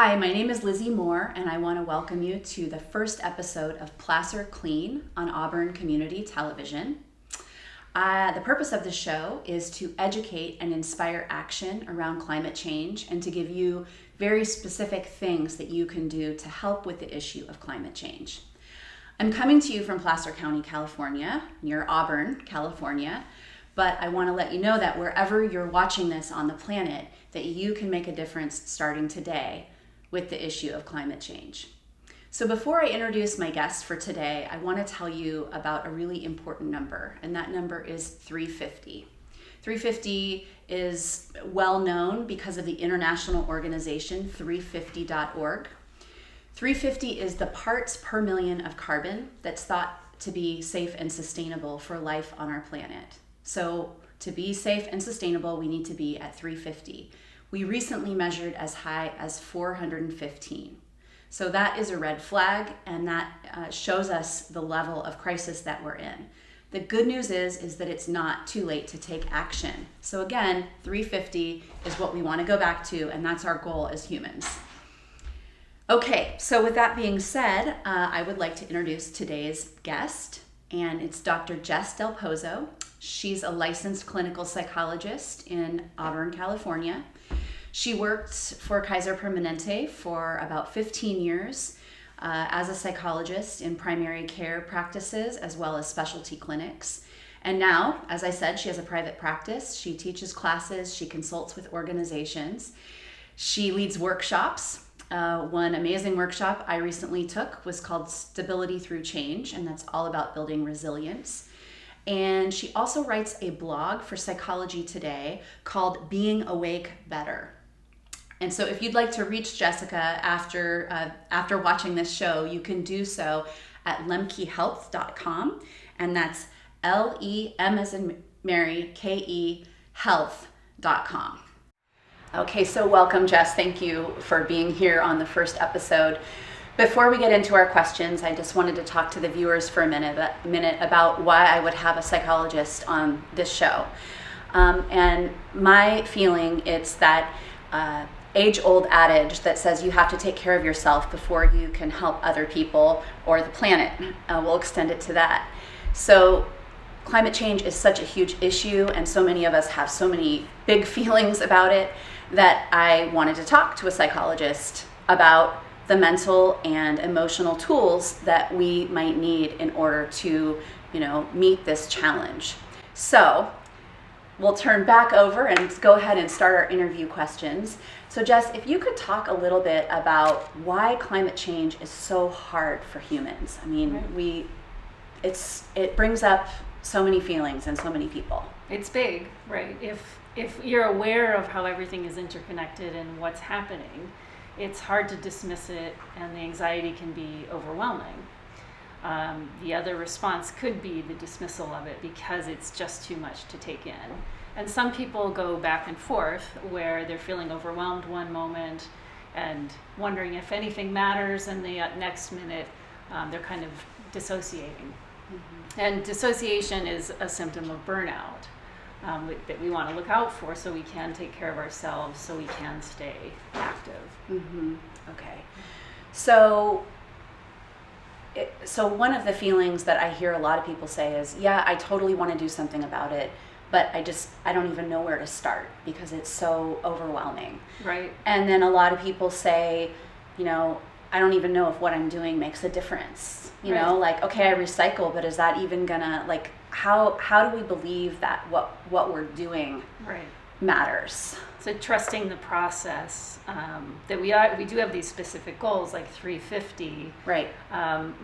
Hi, my name is Lizzie Moore, and I want to welcome you to the first episode of Placer Clean on Auburn Community Television. The purpose of the show is to educate and inspire action around climate change and to give you very specific things that you can do to help with the issue of climate change. I'm coming to you from Placer County, California, near Auburn, California, but I want to let you know that wherever you're watching this on the planet, that you can make a difference starting today with the issue of climate change. So before I introduce my guest for today, I want to tell you about a really important number, and that number is 350. 350 is well known because of the international organization 350.org. 350 is the parts per million of carbon that's thought to be safe and sustainable for life on our planet. So to be safe and sustainable, we need to be at 350. We recently measured as high as 415. So that is a red flag, and that shows us the level of crisis that we're in. The good news is that it's not too late to take action. So again, 350 is what we want to go back to, and that's our goal as humans. Okay, so with that being said, I would like to introduce today's guest, and it's Dr. Jess Del Pozo. She's a licensed clinical psychologist in Auburn, California. She worked for Kaiser Permanente for about 15 years as a psychologist in primary care practices as well as specialty clinics. And now, as I said, she has a private practice. She teaches classes. She consults with organizations. She leads workshops. One amazing workshop I recently took was called Stability Through Change, and that's all about building resilience. And she also writes a blog for Psychology Today called Being Awake Better. And so if you'd like to reach Jessica after watching this show, you can do so at lemkehealth.com, and that's LEM as in Mary, KE health.com. Okay, so welcome, Jess. Thank you for being here on the first episode. Before we get into our questions, I just wanted to talk to the viewers for a minute about why I would have a psychologist on this show. And my feeling is that age-old adage that says you have to take care of yourself before you can help other people or the planet. We'll extend it to that. So climate change is such a huge issue, and so many of us have so many big feelings about it that I wanted to talk to a psychologist about the mental and emotional tools that we might need in order to, meet this challenge. So we'll turn back over and go ahead and start our interview questions. So Jess, if you could talk a little bit about why climate change is so hard for humans. I mean, Right. it brings up so many feelings in so many people. It's big, right? If you're aware of how everything is interconnected and what's happening, it's hard to dismiss it, and the anxiety can be overwhelming. The other response could be the dismissal of it because it's just too much to take in. And some people go back and forth where they're feeling overwhelmed one moment and wondering if anything matters, and the next minute they're kind of dissociating. Mm-hmm. And dissociation is a symptom of burnout that we want to look out for so we can take care of ourselves, so we can stay active. Mm-hmm. Okay. So one of the feelings that I hear a lot of people say is, yeah, I totally want to do something about it, but I don't even know where to start because it's so overwhelming. Right. And then a lot of people say, I don't even know if what I'm doing makes a difference. Like, okay, I recycle, but is that even gonna, how do we believe that what we're doing matters? So trusting the process, that we do have these specific goals like 350, right?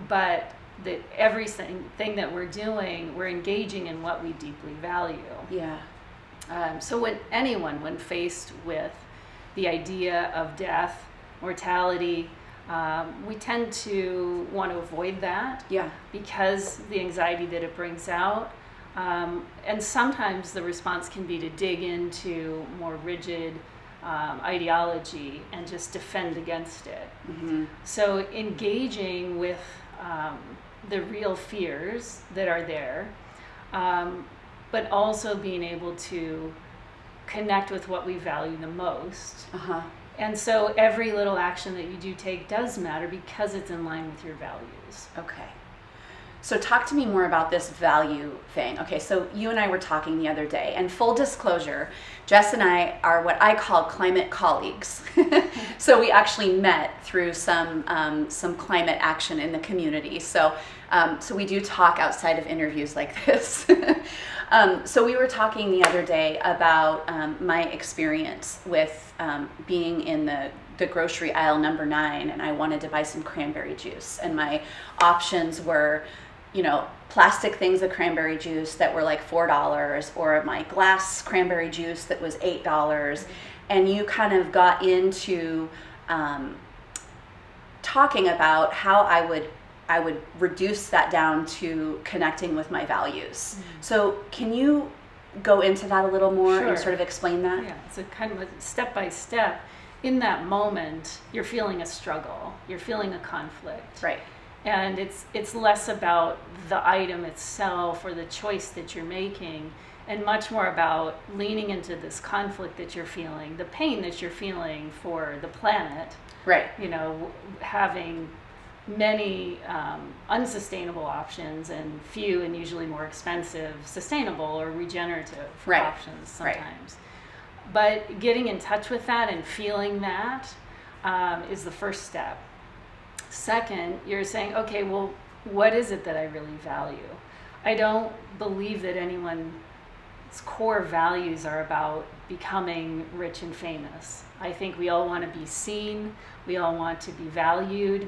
But that everything that we're doing, we're engaging in what we deeply value. Yeah. So when faced with the idea of death, mortality, we tend to want to avoid that. Yeah. Because the anxiety that it brings out. And sometimes the response can be to dig into more rigid ideology and just defend against it. Mm-hmm. So engaging with the real fears that are there, but also being able to connect with what we value the most, And so every little action that you do take does matter because it's in line with your values. Okay. So talk to me more about this value thing. Okay, so you and I were talking the other day, and full disclosure, Jess and I are what I call climate colleagues. So we actually met through some climate action in the community. So we do talk outside of interviews like this. So we were talking the other day about my experience with being in the grocery aisle number 9, and I wanted to buy some cranberry juice, and my options were, plastic things of cranberry juice that were like $4, or my glass cranberry juice that was $8. And you kind of got into talking about how I would reduce that down to connecting with my values. So can you go into that a little more and sort of explain that? Yeah, it's a kind of a step by step. In that moment, you're feeling a struggle, you're feeling a conflict. Right. And it's less about the item itself or the choice that you're making, and much more about leaning into this conflict that you're feeling, the pain that you're feeling for the planet. Right. Having many unsustainable options and few and usually more expensive sustainable or regenerative options sometimes. But getting in touch with that and feeling that is the first step. Second, you're saying, okay, well, what is it that I really value? I don't believe that anyone's core values are about becoming rich and famous. I think we all want to be seen, we all want to be valued,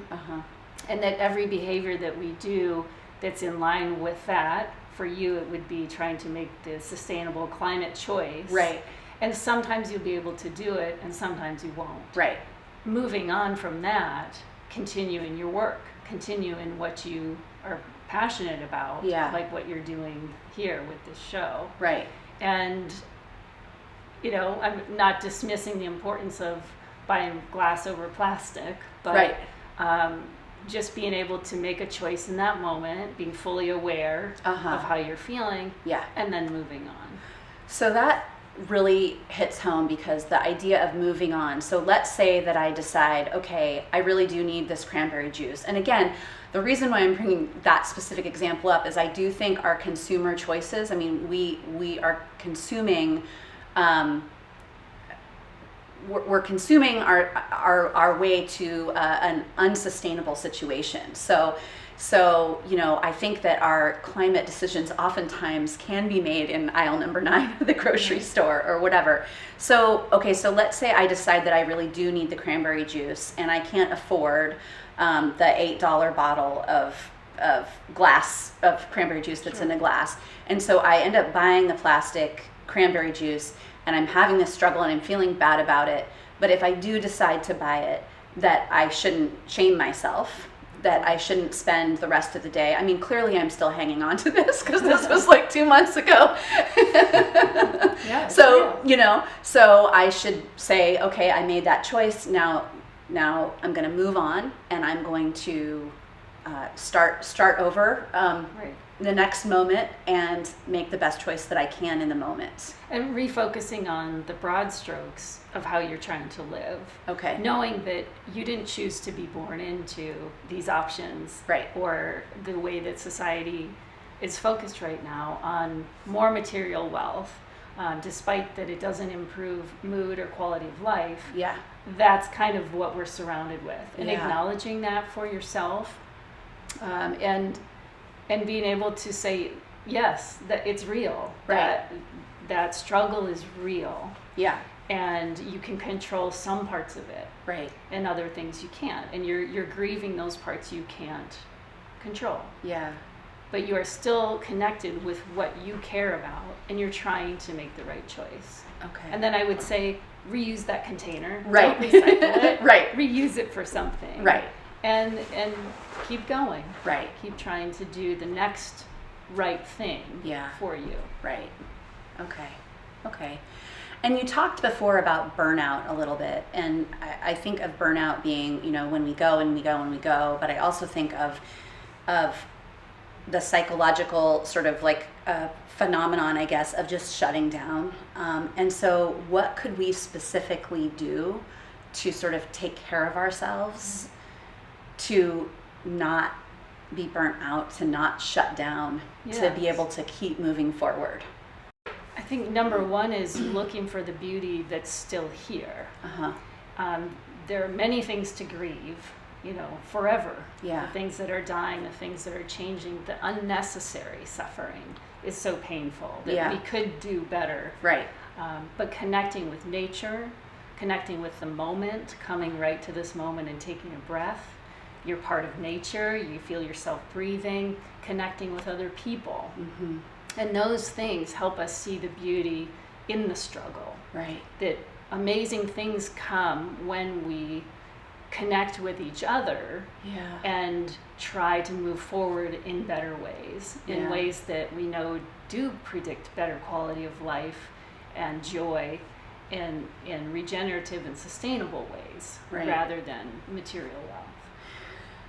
and that every behavior that we do that's in line with that, for you it would be trying to make the sustainable climate choice. Right. And sometimes you'll be able to do it, and sometimes you won't. Right. Moving on from that, continue in your work, continue in what you are passionate about, like what you're doing here with this show. Right. And, I'm not dismissing the importance of buying glass over plastic, but just being able to make a choice in that moment, being fully aware of how you're feeling, and then moving on. So that really hits home, because the idea of moving on. So let's say that I decide, okay, I really do need this cranberry juice. And again, the reason why I'm bringing that specific example up is I do think our consumer choices, we are consuming, we're consuming our way to an unsustainable situation. So, I think that our climate decisions oftentimes can be made in aisle number 9 of the grocery store or whatever. So let's say I decide that I really do need the cranberry juice, and I can't afford the $8 bottle of glass of cranberry juice that's in a glass. And so I end up buying the plastic cranberry juice, and I'm having this struggle and I'm feeling bad about it. But if I do decide to buy it, that I shouldn't shame myself, that I shouldn't spend the rest of the day. Clearly I'm still hanging on to this because this was like 2 months ago. So I should say, okay, I made that choice. Now I'm going to move on, and I'm going to start over the next moment and make the best choice that I can in the moment. And refocusing on the broad strokes of how you're trying to live. Okay. Knowing that you didn't choose to be born into these options. Right. Or the way that society is focused right now on more material wealth, despite that it doesn't improve mood or quality of life. Yeah. That's kind of what we're surrounded with. And Yeah. acknowledging that for yourself, and being able to say, yes, that it's real. Right. That struggle is real. Yeah. And you can control some parts of it. Right. And other things you can't. And you're grieving those parts you can't control. Yeah. But you are still connected with what you care about, and you're trying to make the right choice. Okay. And then I would say, reuse that container. Right. Don't recycle it. Right. Reuse it for something. Right. And keep going. Right. Keep trying to do the next right thing for you. Right. Okay. And you talked before about burnout a little bit, and I think of burnout being, when we go and we go and we go, but I also think of the psychological sort of like phenomenon, I guess, of just shutting down. And so what could we specifically do to sort of take care of ourselves, to not be burnt out, to not shut down, to be able to keep moving forward? I think number one is looking for the beauty that's still here. There are many things to grieve, forever. Yeah. The things that are dying, the things that are changing, the unnecessary suffering is so painful that we could do better. Right. But connecting with nature, connecting with the moment, coming right to this moment and taking a breath. You're part of nature, you feel yourself breathing, connecting with other people. And those things help us see the beauty in the struggle. Right. That amazing things come when we connect with each other and try to move forward in better ways, in ways that we know do predict better quality of life and joy in regenerative and sustainable ways, rather than material wealth.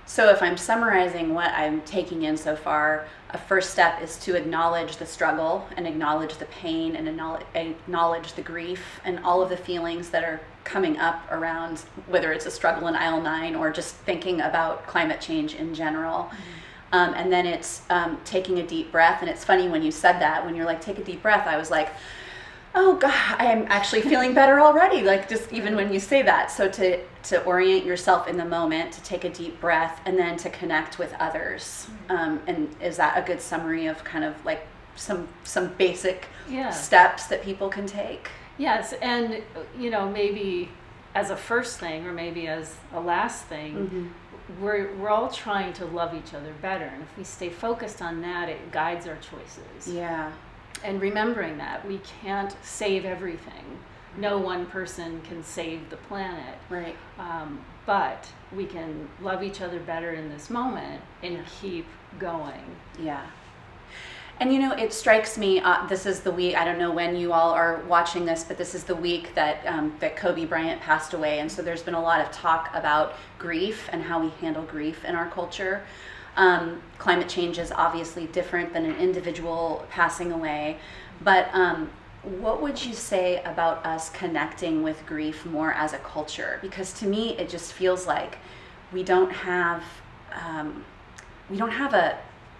So if I'm summarizing what I'm taking in so far, a first step is to acknowledge the struggle and acknowledge the pain and acknowledge the grief and all of the feelings that are coming up around, whether it's a struggle in aisle 9 or just thinking about climate change in general. And then it's taking a deep breath. And it's funny when you said that, when you're like, take a deep breath, I was like, oh God, I'm actually feeling better already. Like, just even when you say that. So to orient yourself in the moment, to take a deep breath, and then to connect with others. And is that a good summary of kind of like some basic steps that people can take? Yes, and maybe as a first thing, or maybe as a last thing, we're all trying to love each other better. And if we stay focused on that, it guides our choices. Yeah. And remembering that we can't save everything. No one person can save the planet. Right. But we can love each other better in this moment and keep going. Yeah. And it strikes me, this is the week, I don't know when you all are watching this, but this is the week that Kobe Bryant passed away. And so there's been a lot of talk about grief and how we handle grief in our culture. Climate change is obviously different than an individual passing away, but what would you say about us connecting with grief more as a culture? Because to me, it just feels like we don't have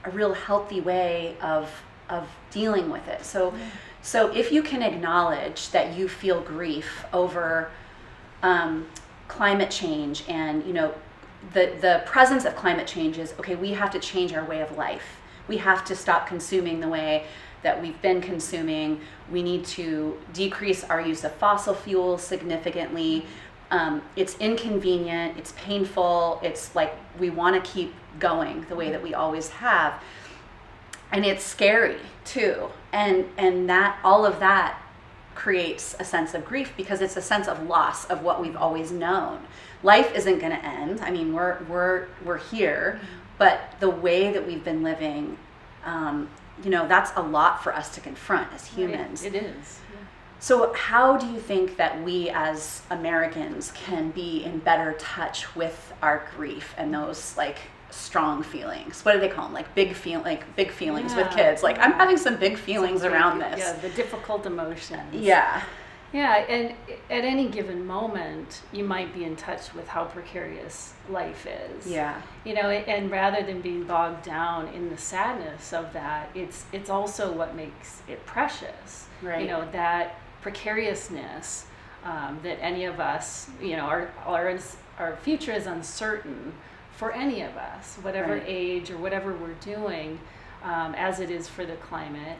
a real healthy way of dealing with it. So if you can acknowledge that you feel grief over climate change, and the presence of climate change is, okay, we have to change our way of life. We have to stop consuming the way that we've been consuming. We need to decrease our use of fossil fuels significantly. It's inconvenient, it's painful, it's like we want to keep going the way that we always have. And it's scary too. And that all of that creates a sense of grief, because it's a sense of loss of what we've always known. Life isn't going to end. I mean, we're here, but the way that we've been living, that's a lot for us to confront as humans. Right. It is. Yeah. So how do you think that we as Americans can be in better touch with our grief and those like strong feelings? What do they call them? Like big feelings with kids. Like, I'm having some big feelings around this. Yeah, the difficult emotions. Yeah. Yeah, and at any given moment, you might be in touch with how precarious life is. Yeah. And rather than being bogged down in the sadness of that, it's also what makes it precious. Right. That precariousness, that any of us, our future is uncertain for any of us, whatever age or whatever we're doing, as it is for the climate,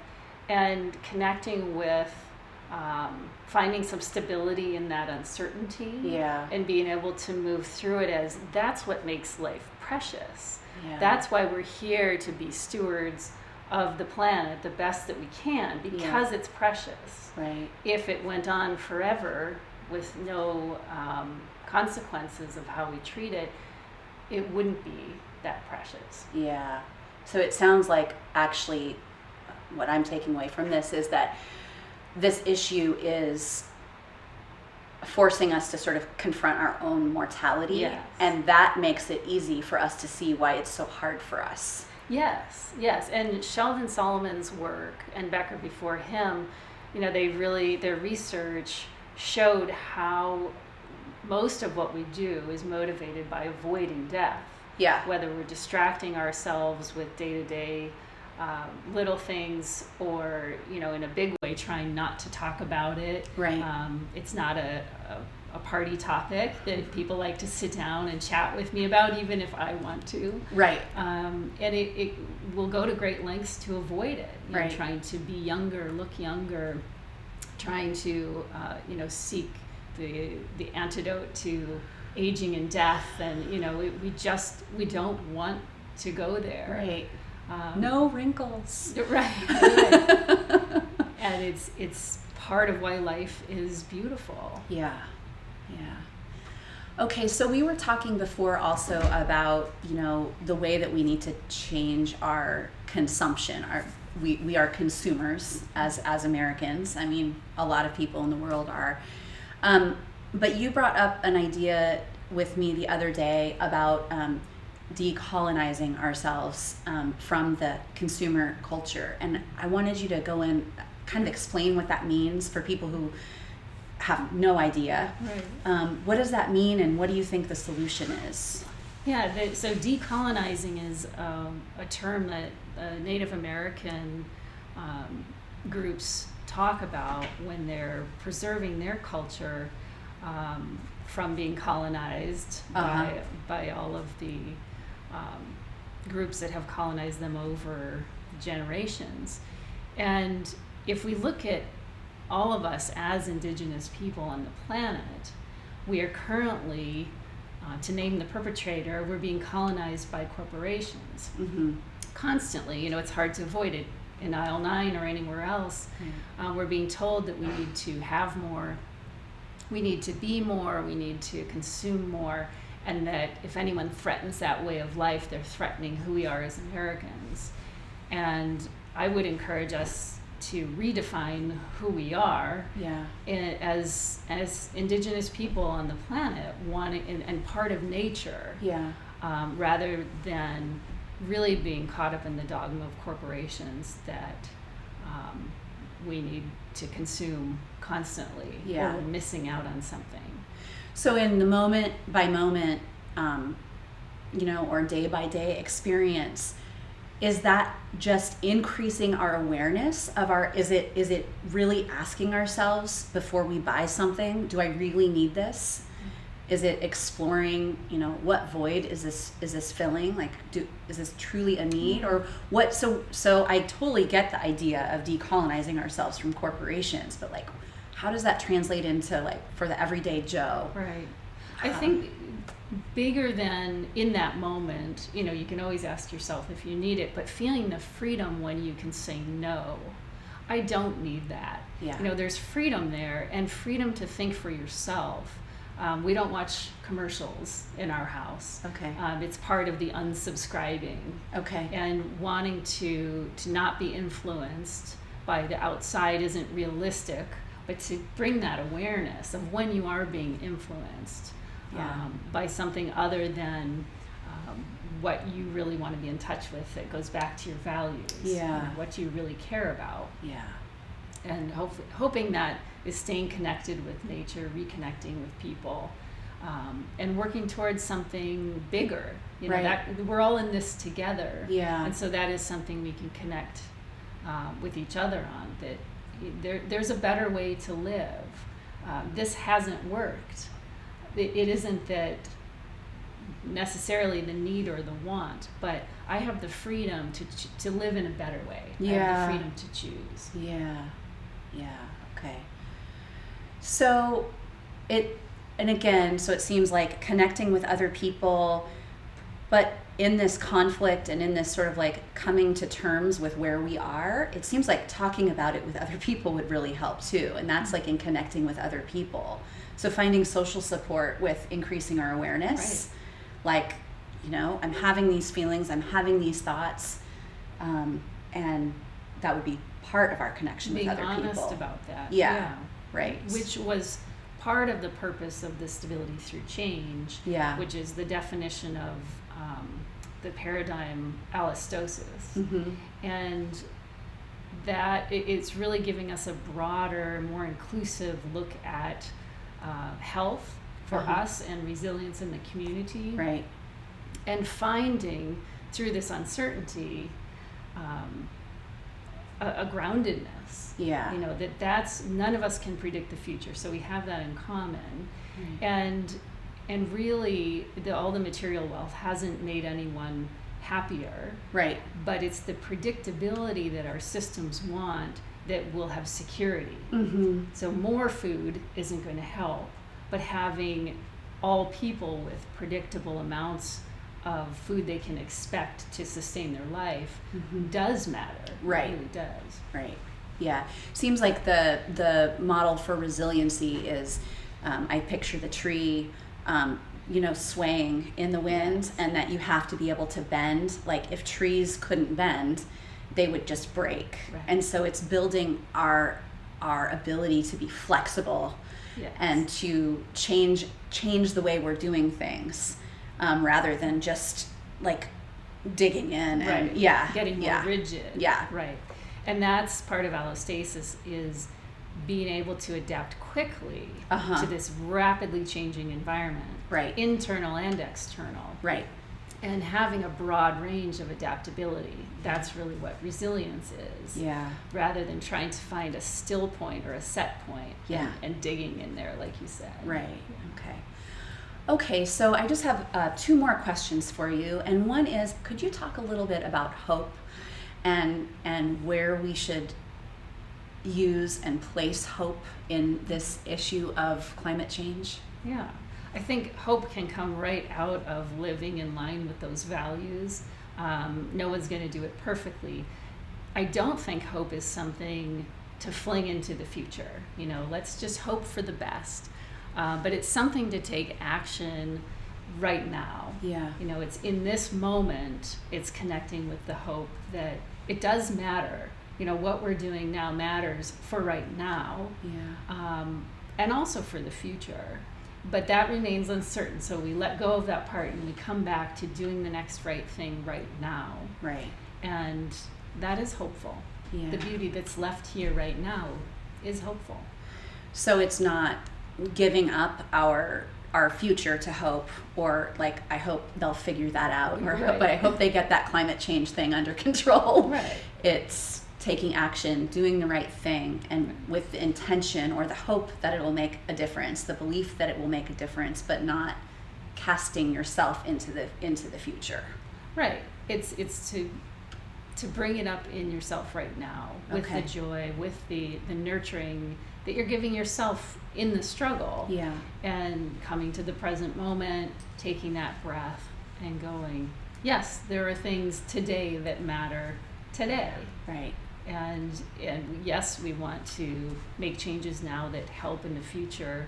and connecting with finding some stability in that uncertainty, and being able to move through it, as that's what makes life precious. Yeah. That's why we're here, to be stewards of the planet the best that we can, because it's precious. Right. If it went on forever with no consequences of how we treat it, it wouldn't be that precious. Yeah. So it sounds like, actually, what I'm taking away from this is that this issue is forcing us to sort of confront our own mortality. Yes. And that makes it easy for us to see why it's so hard for us. Yes. And Sheldon Solomon's work, and Becker before him, their research showed how most of what we do is motivated by avoiding death. Yeah. Whether we're distracting ourselves with day-to-day little things, or in a big way trying not to talk about it. Right. It's not a party topic that people like to sit down and chat with me about, even if I want to. Right. And it will go to great lengths to avoid it. Right. Trying to be younger, look younger, trying to seek the antidote to aging and death, and we don't want to go there. Right. No wrinkles. Right. And it's part of why life is beautiful. Yeah. Okay, so we were talking before also about the way that we need to change our consumption. We are consumers as Americans. I mean, a lot of people in the world are. But you brought up an idea with me the other day about decolonizing ourselves from the consumer culture. And I wanted you to go in, kind of explain what that means for people who have no idea. Right. What does that mean, and what do you think the solution is? Yeah, so decolonizing is a term that Native American groups talk about when they're preserving their culture from being colonized by all of the groups that have colonized them over generations. And if we look at all of us as indigenous people on the planet, we are currently, to name the perpetrator, we're being colonized by corporations. Mm-hmm. Constantly. It's hard to avoid it in aisle 9 or anywhere else. We're being told that we need to have more, we need to be more, we need to consume more, and that if anyone threatens that way of life, they're threatening who we are as Americans. And I would encourage us to redefine who we are as indigenous people on the planet, and part of nature, rather than really being caught up in the dogma of corporations that we need to consume constantly, or we're missing out on something. So in the moment by moment, or day by day experience, is that just increasing our awareness of is it really asking ourselves before we buy something, do I really need this? Is it exploring, what void is this filling? Like, is this truly a need, or what? So I totally get the idea of decolonizing ourselves from corporations, but like, how does that translate into like for the everyday Joe? Right. I think bigger than in that moment, you can always ask yourself if you need it, but feeling the freedom when you can say no. I don't need that. Yeah. There's freedom there, and freedom to think for yourself. We don't watch commercials in our house. Okay. It's part of the unsubscribing. Okay. And wanting to not be influenced by the outside isn't realistic, but to bring that awareness of when you are being influenced by something other than what you really want to be in touch with, that goes back to your values, what you really care about. And hoping that is staying connected with nature, reconnecting with people, and working towards something bigger. That we're all in this together. And so that is something we can connect with each other on, that there's a better way to live. This hasn't worked. It isn't that necessarily the need or the want, but I have the freedom to live in a better way. I have the freedom to choose. Okay. So it seems like connecting with other people, but in this conflict and in this sort of like coming to terms with where we are, it seems like talking about it with other people would really help too. And that's like in connecting with other people. So finding social support with increasing our awareness, like, I'm having these feelings, I'm having these thoughts, and that would be part of our connection with other people. Being honest about that. Right. Which was part of the purpose of the Stability Through Change, which is the definition of the paradigm allostosis. And that it's really giving us a broader, more inclusive look at health for us and resilience in the community. Right. And finding through this uncertainty a groundedness. Yeah. You know, that's none of us can predict the future, so we have that in common. And really all the material wealth hasn't made anyone happier. Right. But it's the predictability that our systems want that will have security. So more food isn't going to help, but having all people with predictable amounts of food they can expect to sustain their life does matter. Right. It really does. Right. Yeah. Seems like the model for resiliency is, I picture the tree, swaying in the wind, and that you have to be able to bend. Like if trees couldn't bend, they would just break. Right. And so it's building our ability to be flexible and to change the way we're doing things, rather than just like digging in and getting more rigid. Yeah. Right. And that's part of allostasis, is being able to adapt quickly to this rapidly changing environment. Right. Internal and external. Right. And having a broad range of adaptability. That's really what resilience is. Yeah. Rather than trying to find a still point or a set point and digging in there, like you said. Right. Okay, so I just have 2 more questions for you. And one is, could you talk a little bit about hope and where we should use and place hope in this issue of climate change? Yeah. I think hope can come right out of living in line with those values. No one's going to do it perfectly. I don't think hope is something to fling into the future. You know, let's just hope for the best. But it's something to take action right now. Yeah. You know, it's in this moment, it's connecting with the hope that it does matter. You know, what we're doing now matters for right now. Yeah. And also for the future. But that remains uncertain, so we let go of that part and we come back to doing the next right thing right now. Right. And that is hopeful. Yeah. The beauty that's left here right now is hopeful. So it's not giving up our future to hope, or like, I hope they'll figure that out, or Right. but I hope they get that climate change thing under control. Right. It's taking action, doing the right thing, and with the intention or the hope that it will make a difference, the belief that it will make a difference, but not casting yourself into the future. Right. It's to bring it up in yourself right now, with the joy, with the nurturing that you're giving yourself in the struggle. Yeah. And coming to the present moment, taking that breath and going, yes, there are things today that matter today. Right. And yes, we want to make changes now that help in the future,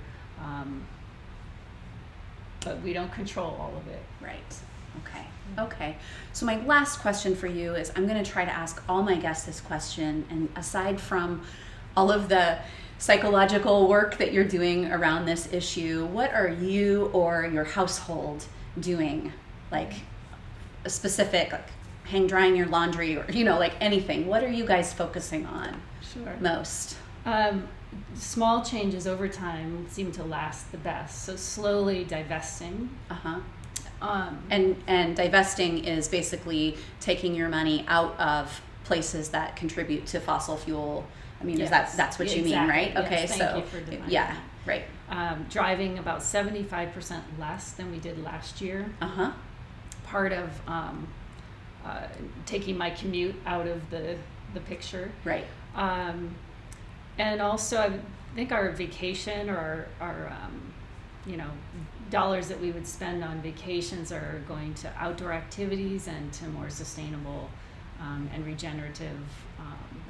but we don't control all of it. Right. Okay. So my last question for you is, I'm going to try to ask all my guests this question, and aside from all of the psychological work that you're doing around this issue, what are you or your household doing, like a specific, like hang drying your laundry, or like anything? What are you guys focusing on most? Small changes over time seem to last the best. So slowly divesting. And divesting is basically taking your money out of places that contribute to fossil fuel. I mean, Yes. that's what you Exactly. mean, right? Yes, Okay, thank so you for defining yeah, that. right. Driving about 75% less than we did last year. Part of taking my commute out of the picture. Right. And also, I think our vacation, or our dollars that we would spend on vacations, are going to outdoor activities and to more sustainable and regenerative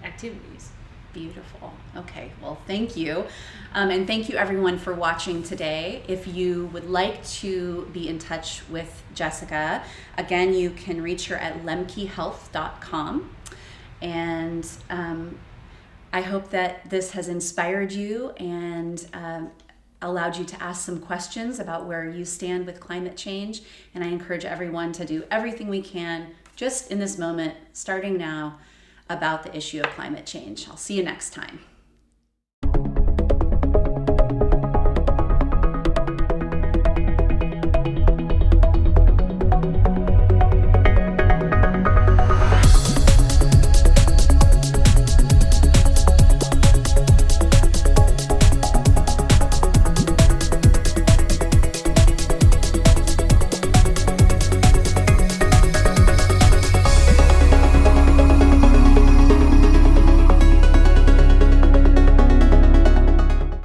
activities. Beautiful. Okay, well, thank you. And thank you everyone for watching today. If you would like to be in touch with Jessica, again, you can reach her at lemkehealth.com. And I hope that this has inspired you and allowed you to ask some questions about where you stand with climate change. And I encourage everyone to do everything we can just in this moment, starting now, about the issue of climate change. I'll see you next time.